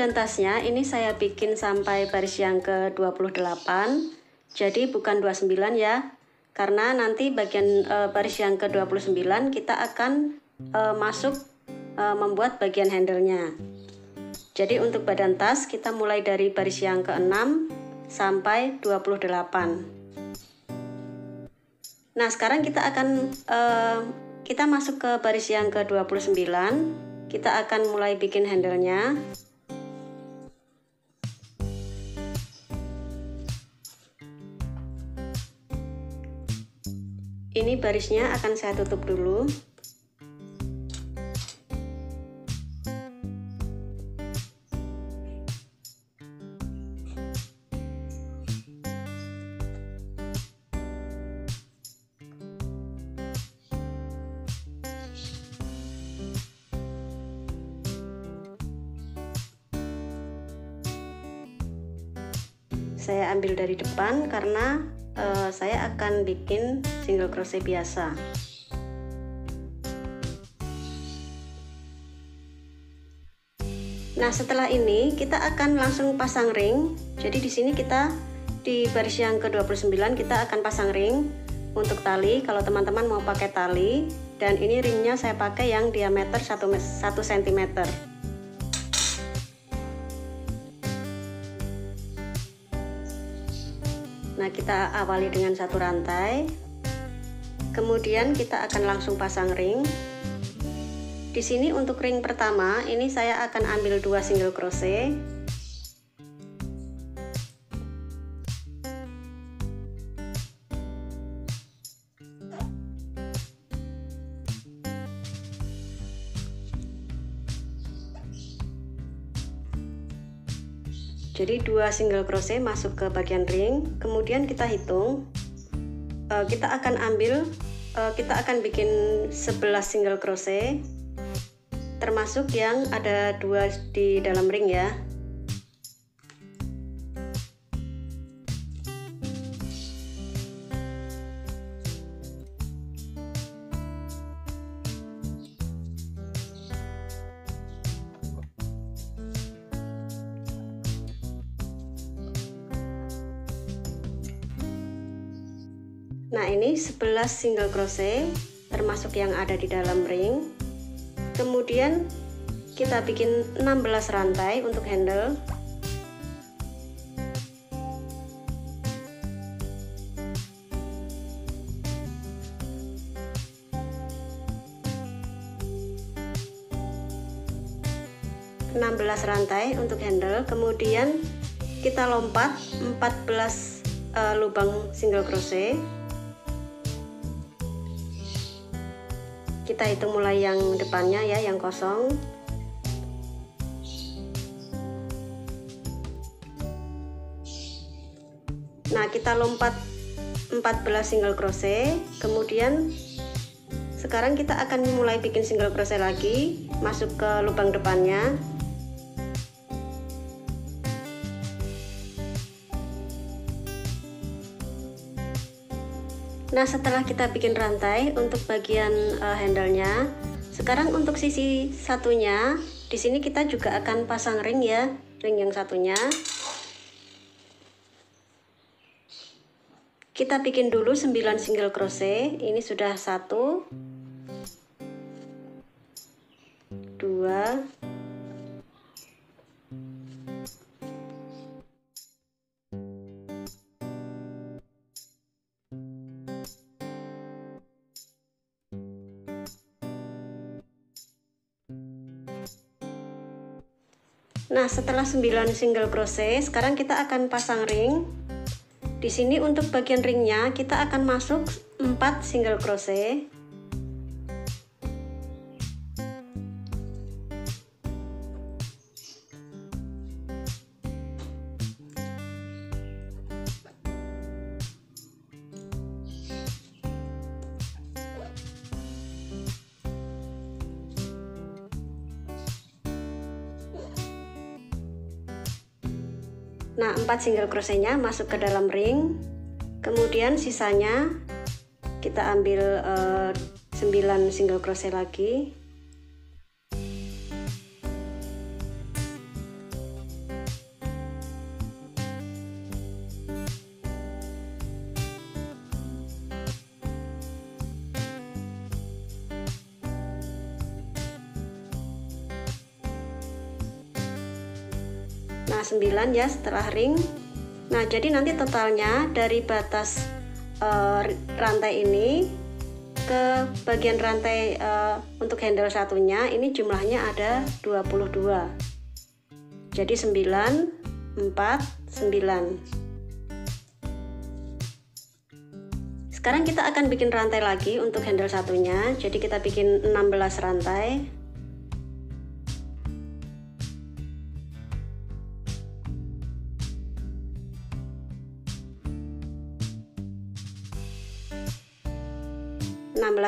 badan tasnya ini saya bikin sampai baris yang ke-28. Jadi bukan 29 ya. Karena nanti bagian baris yang ke-29 kita akan masuk membuat bagian handle-nya. Jadi untuk badan tas kita mulai dari baris yang ke-6 sampai 28. Nah, sekarang kita akan kita masuk ke baris yang ke-29. Kita akan mulai bikin handle-nya. Ini barisnya akan saya tutup dulu. Saya ambil dari depan karena saya akan bikin single crochet biasa. Nah, setelah ini kita akan langsung pasang ring. Jadi di sini kita di baris yang ke-29 kita akan pasang ring untuk tali kalau teman-teman mau pakai tali, dan ini ringnya saya pakai yang diameter 1 cm. Nah, kita awali dengan satu rantai, kemudian kita akan langsung pasang ring. Di sini untuk ring pertama ini saya akan ambil 2 single crochet. Jadi 2 single crochet masuk ke bagian ring, kemudian kita hitung, kita akan bikin 11 single crochet, termasuk yang ada 2 di dalam ring ya. Nah, ini 11 single crochet termasuk yang ada di dalam ring. Kemudian kita bikin 16 rantai untuk handle. Rantai untuk handle, kemudian kita lompat 14 lubang single crochet. Kita hitung mulai yang depannya ya, yang kosong. Nah, kita lompat 14 single crochet, kemudian sekarang kita akan mulai bikin single crochet lagi, masuk ke lubang depannya. Nah, setelah kita bikin rantai untuk bagian handle-nya, sekarang untuk sisi satunya, di sini kita juga akan pasang ring ya, ring yang satunya. Kita bikin dulu 9 single crochet. Ini sudah 1, 2, 3. Nah, setelah 9 single crochet, sekarang kita akan pasang ring. Di sini untuk bagian ringnya kita akan masuk 4 single crochet. Nah, 4 single crochetnya masuk ke dalam ring, kemudian sisanya kita ambil 9 single crochet lagi. Nah 9 ya setelah ring. Nah jadi nanti totalnya dari batas rantai ini ke bagian rantai untuk handle satunya ini jumlahnya ada 22. Jadi 9, 4, 9. Sekarang kita akan bikin rantai lagi untuk handle satunya. Jadi kita bikin 16 rantai.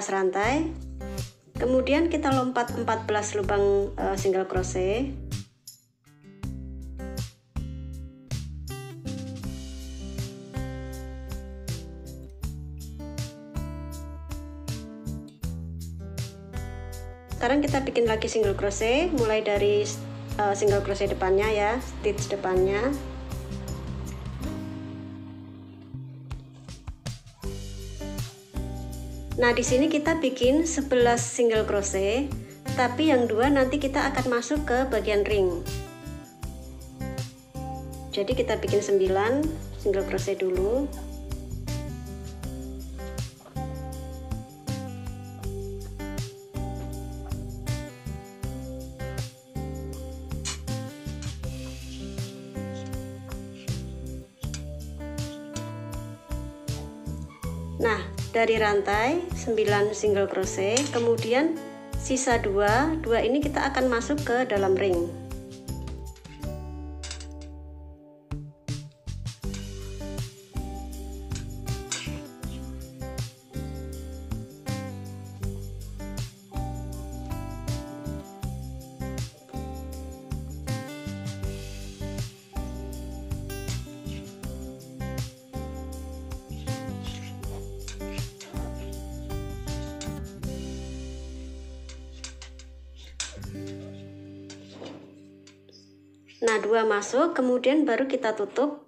Rantai, kemudian kita lompat 14 lubang single crochet. Sekarang kita bikin lagi single crochet mulai dari single crochet depannya ya, stitch depannya. Nah, di sini kita bikin 11 single crochet, tapi yang dua nanti kita akan masuk ke bagian ring. Jadi kita bikin 9 single crochet dulu. Nah, dari rantai 9 single crochet, kemudian sisa 2 ini kita akan masuk ke dalam ring. Nah, 2 masuk, kemudian baru kita tutup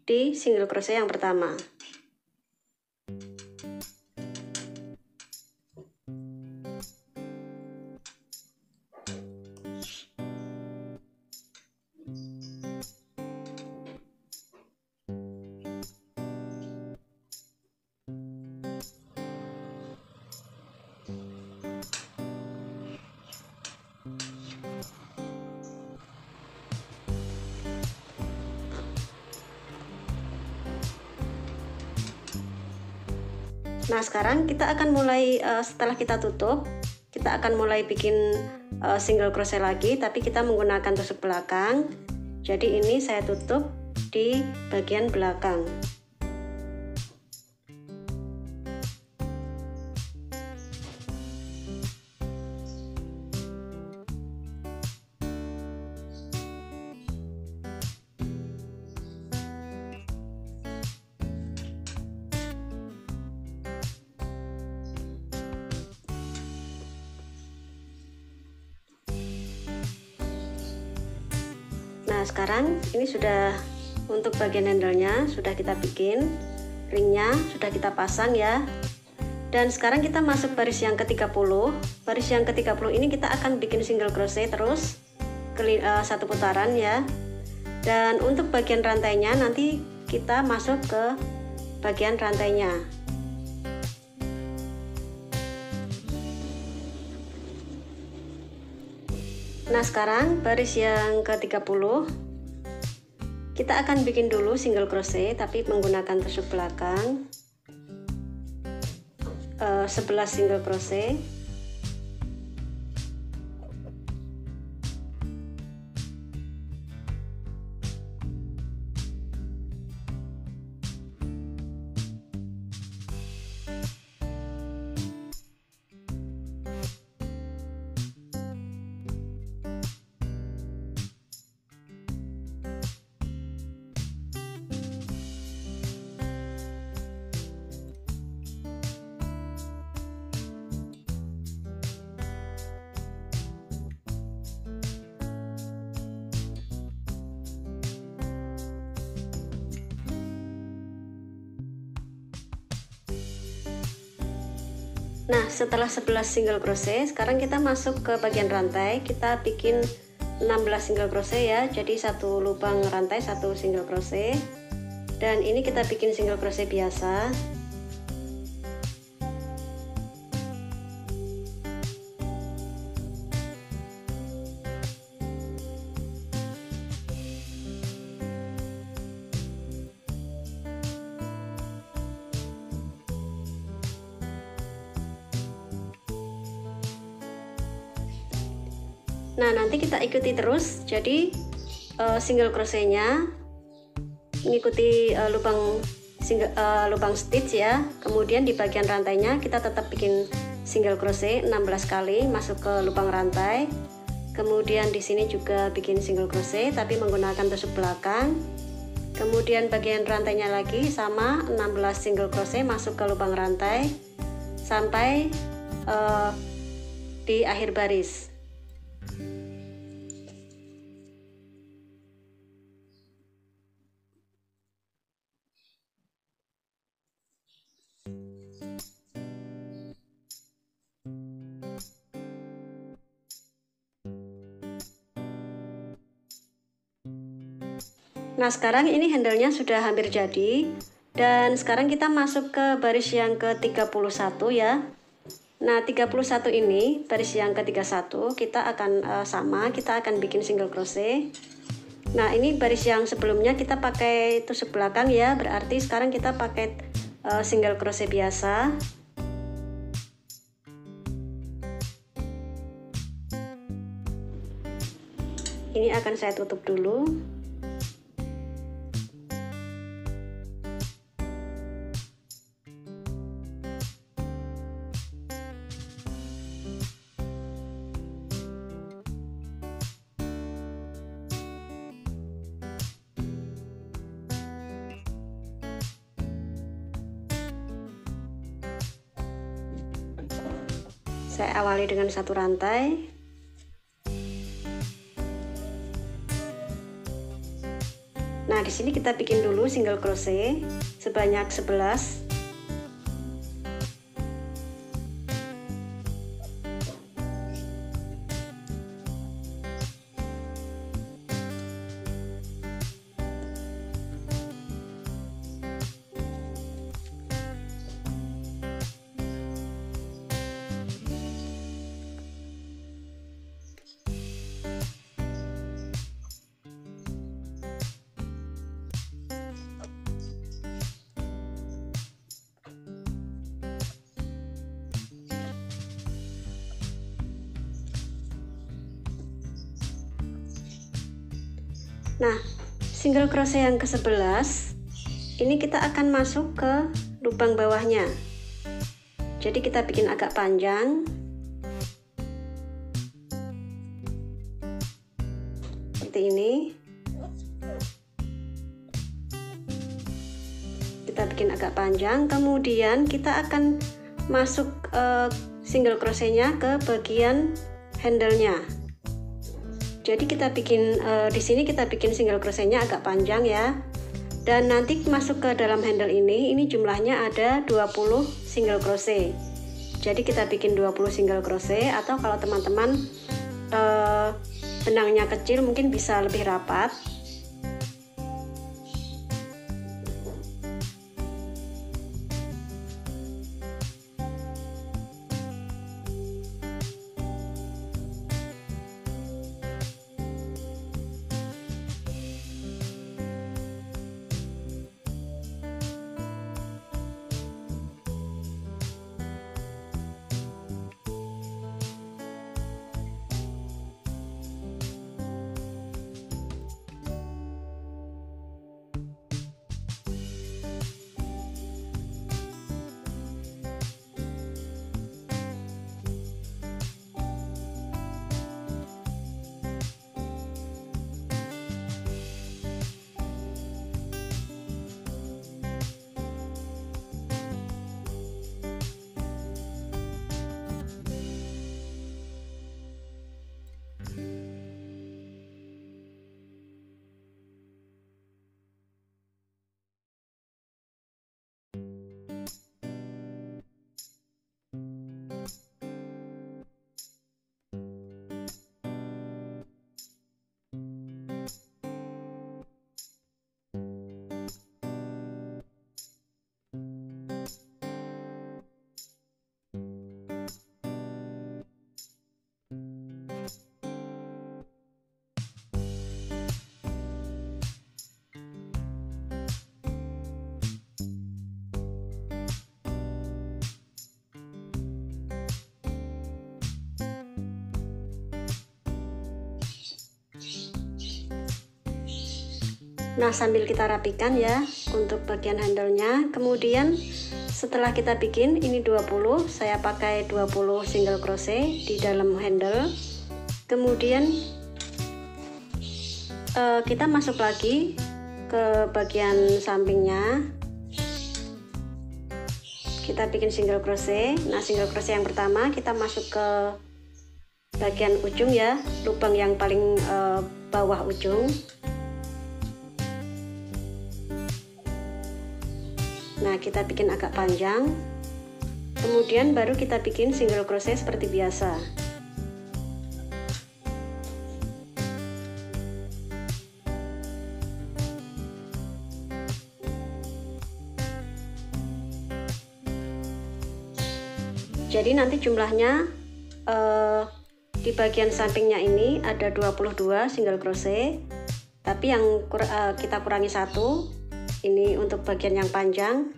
di single crochet yang pertama. Nah, sekarang kita akan mulai setelah kita tutup, kita akan mulai bikin single crochet lagi, tapi kita menggunakan tusuk belakang. Jadi ini saya tutup di bagian belakang. Nah, sekarang ini sudah untuk bagian handle-nya sudah kita bikin, ringnya sudah kita pasang ya. Dan sekarang kita masuk baris yang ke-30. Baris yang ke-30 ini kita akan bikin single crochet terus satu putaran ya. Dan untuk bagian rantainya nanti kita masuk ke bagian rantainya. Nah, sekarang baris yang ke-30 kita akan bikin dulu single crochet tapi menggunakan tusuk belakang 11 single crochet. Nah, setelah 11 single crochet, sekarang kita masuk ke bagian rantai. Kita bikin 16 single crochet ya, jadi satu lubang rantai satu single crochet, dan ini kita bikin single crochet biasa. Nah, nanti kita ikuti terus, jadi single crochetnya mengikuti lubang stitch ya. Kemudian di bagian rantainya kita tetap bikin single crochet 16 kali masuk ke lubang rantai. Kemudian di sini juga bikin single crochet tapi menggunakan tusuk belakang. Kemudian bagian rantainya lagi sama 16 single crochet masuk ke lubang rantai sampai di akhir baris. Nah, sekarang ini handle-nya sudah hampir jadi, dan sekarang kita masuk ke baris yang ke-31 ya. Nah, 31 ini baris yang ke-31 kita akan kita akan bikin single crochet. Nah, ini baris yang sebelumnya kita pakai tusuk belakang ya, berarti sekarang kita pakai single crochet biasa. Ini akan saya tutup dulu. Saya awali dengan satu rantai. Nah, di sini kita bikin dulu single crochet sebanyak 11. Nah, single crochet yang ke-11 ini kita akan masuk ke lubang bawahnya. Jadi kita bikin agak panjang. Seperti ini. Kita bikin agak panjang, kemudian kita akan masuk single crochetnya ke bagian handle-nya. Jadi kita bikin di sini kita bikin single crochetnya agak panjang ya. Dan nanti masuk ke dalam handle ini jumlahnya ada 20 single crochet. Jadi kita bikin 20 single crochet, atau kalau teman-teman benangnya kecil mungkin bisa lebih rapat. Nah, sambil kita rapikan ya untuk bagian handle-nya. Kemudian setelah kita bikin ini 20, saya pakai 20 single crochet di dalam handle. Kemudian kita masuk lagi ke bagian sampingnya. Kita bikin single crochet. Nah, single crochet yang pertama kita masuk ke bagian ujung ya, lubang yang paling bawah ujung. Nah, kita bikin agak panjang, kemudian baru kita bikin single crochet seperti biasa. Jadi nanti jumlahnya di bagian sampingnya ini ada 22 single crochet, tapi yang kita kurangi 1. Ini untuk bagian yang panjang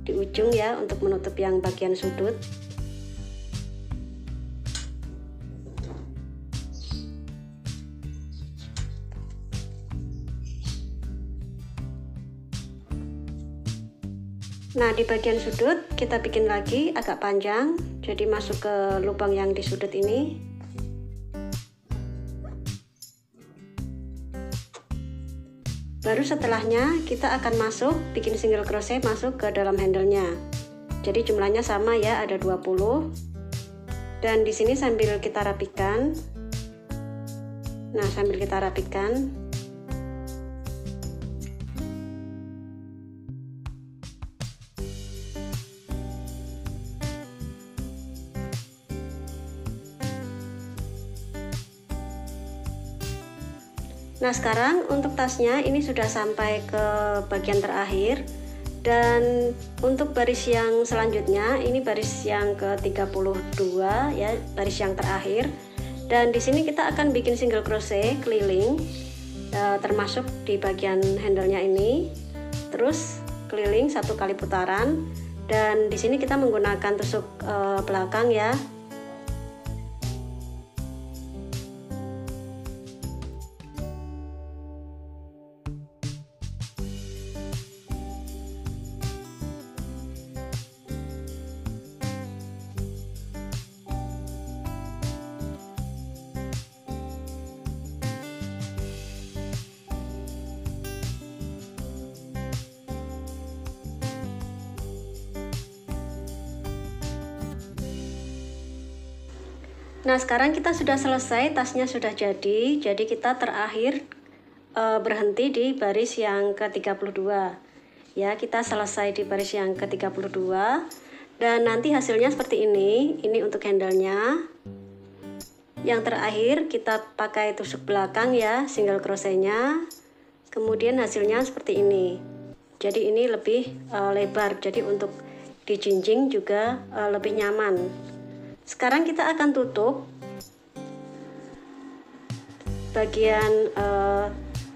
di ujung ya, untuk menutup yang bagian sudut. Nah, di bagian sudut kita bikin lagi agak panjang, jadi masuk ke lubang yang di sudut ini. Baru setelahnya kita akan masuk bikin single crochet masuk ke dalam handle-nya. Jadi jumlahnya sama ya, ada 20. Dan di sini sambil kita rapikan. Nah, sambil kita rapikan. Nah, sekarang untuk tasnya ini sudah sampai ke bagian terakhir, dan untuk baris yang selanjutnya ini baris yang ke-32 ya, baris yang terakhir. Dan di sini kita akan bikin single crochet keliling, termasuk di bagian handle-nya ini. Terus keliling 1 kali putaran, dan di sini kita menggunakan tusuk belakang ya. Nah, sekarang kita sudah selesai, tasnya sudah jadi kita terakhir berhenti di baris yang ke-32 ya. Kita selesai di baris yang ke-32, dan nanti hasilnya seperti ini untuk handle-nya. Yang terakhir kita pakai tusuk belakang ya, single crochet-nya, kemudian hasilnya seperti ini. Jadi ini lebih lebar, jadi untuk dijinjing juga lebih nyaman. Sekarang kita akan tutup bagian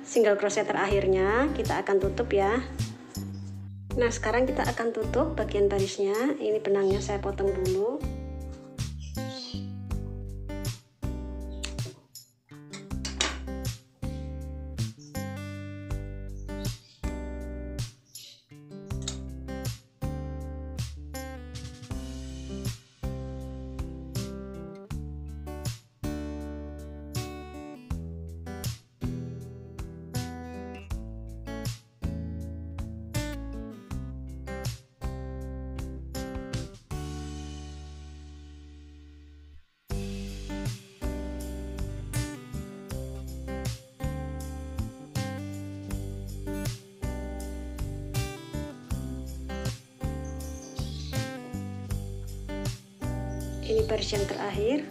single crochet terakhirnya, kita akan tutup ya. Nah, sekarang kita akan tutup bagian barisnya. Ini benangnya saya potong dulu. Ini baris yang terakhir.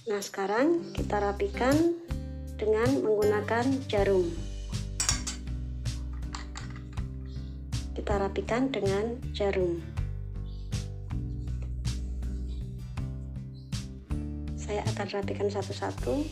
Nah, sekarang kita rapikan dengan menggunakan jarum. Kita rapikan dengan jarum. saya akan rapikan satu-satu.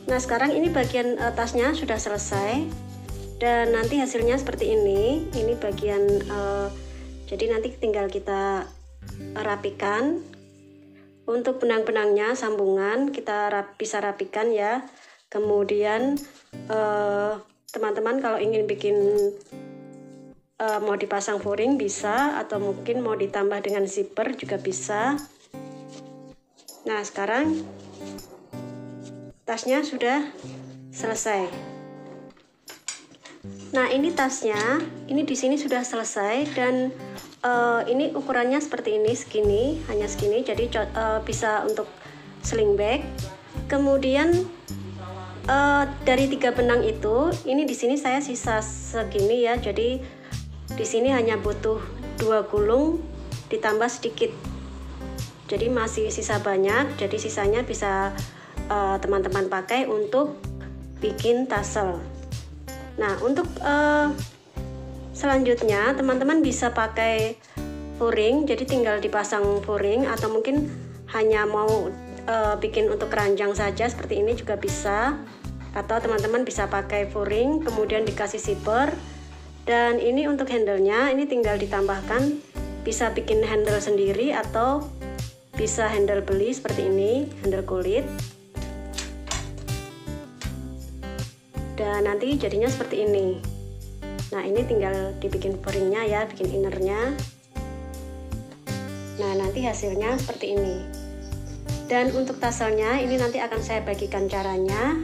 Nah, sekarang ini bagian tasnya sudah selesai dan nanti hasilnya seperti ini. Ini bagian jadi nanti tinggal kita rapikan. Untuk benang-benangnya, sambungan kita bisa rapikan ya. Kemudian teman-teman kalau ingin bikin mau dipasang furing bisa, atau mungkin mau ditambah dengan zipper juga bisa. Nah, sekarang tasnya sudah selesai. Nah, ini tasnya, ini di sini sudah selesai dan ini ukurannya seperti ini, segini, hanya segini, jadi bisa untuk sling bag. Kemudian dari 3 benang itu, ini di sini saya sisa segini ya, jadi di sini hanya butuh 2 gulung ditambah sedikit, jadi masih sisa banyak. Jadi sisanya bisa teman-teman pakai untuk bikin tassel. Nah, untuk selanjutnya teman-teman bisa pakai furing, jadi tinggal dipasang furing, atau mungkin hanya mau bikin untuk keranjang saja seperti ini juga bisa. Atau teman-teman bisa pakai furing kemudian dikasih zipper. Dan ini untuk handle-nya, ini tinggal ditambahkan, bisa bikin handle sendiri atau bisa handle beli seperti ini, handle kulit. Dan nanti jadinya seperti ini. Nah, ini tinggal dibikin furingnya ya, bikin innernya. Nah, nanti hasilnya seperti ini. Dan untuk tasselnya ini nanti akan saya bagikan caranya.